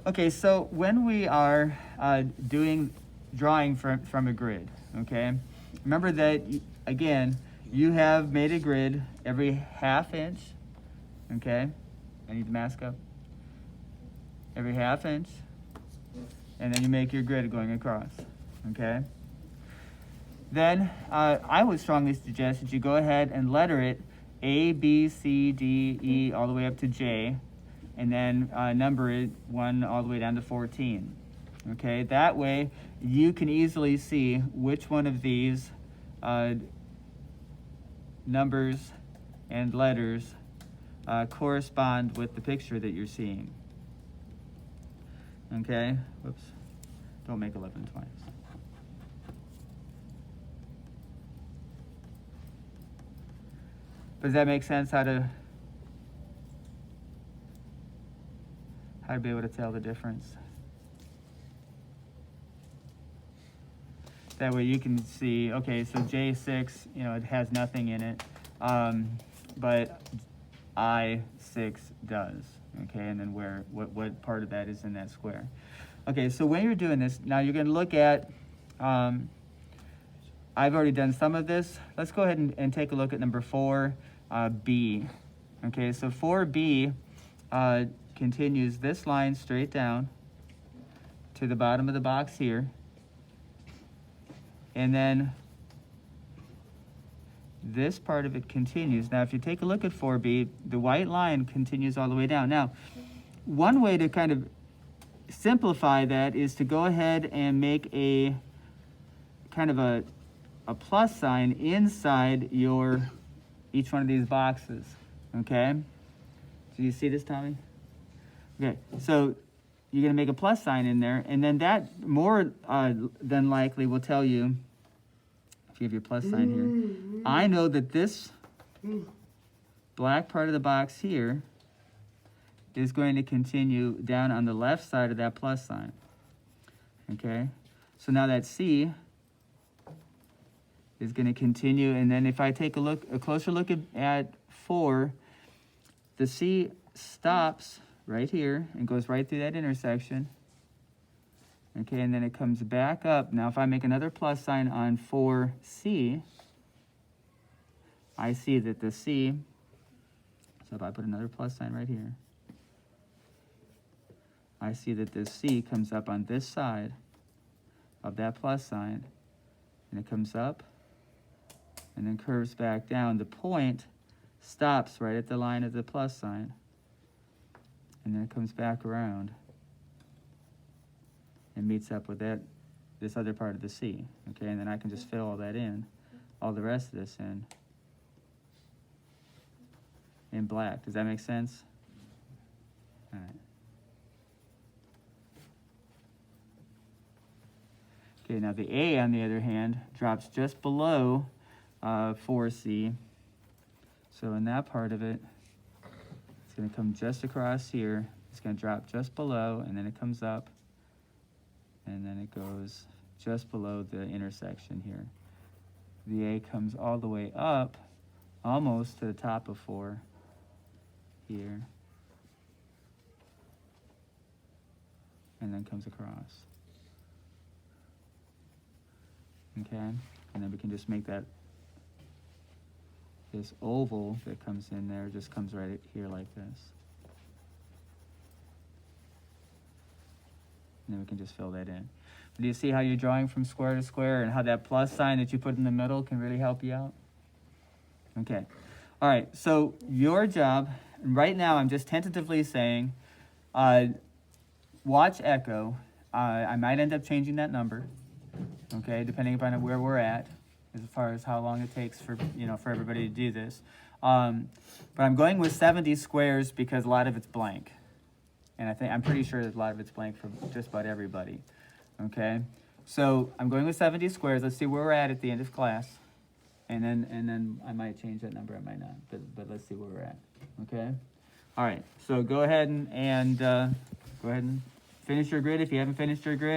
Okay, so when we are drawing from a grid, okay, remember that, again, you have made a grid every half inch, okay? I need to mask up. Every half inch, and then you make your grid going across, okay? Then I would strongly suggest that you go ahead and letter it A, B, C, D, E, all the way up to J, and then number it 1 all the way down to 14. Okay, that way you can easily see which one of these numbers and letters correspond with the picture that you're seeing. Okay, whoops, don't make 11 twice. Does that make sense how to be able to tell the difference? That way you can see, okay, so J6, it has nothing in it, but I6 does, okay, and then what part of that is in that square. Okay, so when you're doing this, now you're going to look at, I've already done some of this. Let's go ahead and take a look at number 4, B. Okay, so 4B continues this line straight down to the bottom of the box here. And then this part of it continues. Now, if you take a look at 4B, the white line continues all the way down. Now, one way to kind of simplify that is to go ahead and make a kind of a plus sign inside each one of these boxes, okay? Do you see this, Tommy? Okay, so you're going to make a plus sign in there, and then that more than likely will tell you, if you have your plus sign here, I know that this black part of the box here is going to continue down on the left side of that plus sign, okay? So now that C is going to continue, and then if I take a closer look at 4, the C stops right here and goes right through that intersection. Okay, and then it comes back up. Now if I make another plus sign on 4C, I see that the C, so if I put another plus sign right here, I see that this C comes up on this side of that plus sign, and it comes up and then curves back down. The point stops right at the line of the plus sign, and then it comes back around and meets up with this other part of the C, okay? And then I can just fill all that in, all the rest of this in black. Does that make sense? All right. Okay, now the A, on the other hand, drops just below 4C. So in that part of it, it's going to come just across here. It's going to drop just below, and then it comes up, and then it goes just below the intersection here. The A comes all the way up, almost to the top of 4 here, and then comes across. Okay, and then we can just make that, this oval that comes in there just comes right here like this. And then we can just fill that in. Do you see how you're drawing from square to square and how that plus sign that you put in the middle can really help you out? Okay. All right, so your job, right now I'm just tentatively saying, watch Echo. I might end up changing that number, okay, depending upon where we're at, as far as how long it takes for everybody to do this. But I'm going with 70 squares because a lot of it's blank. And I'm pretty sure that a lot of it's blank for just about everybody, okay? So I'm going with 70 squares. Let's see where we're at the end of class. And then I might change that number, I might not, but let's see where we're at, okay? All right, so go ahead and finish your grid if you haven't finished your grid.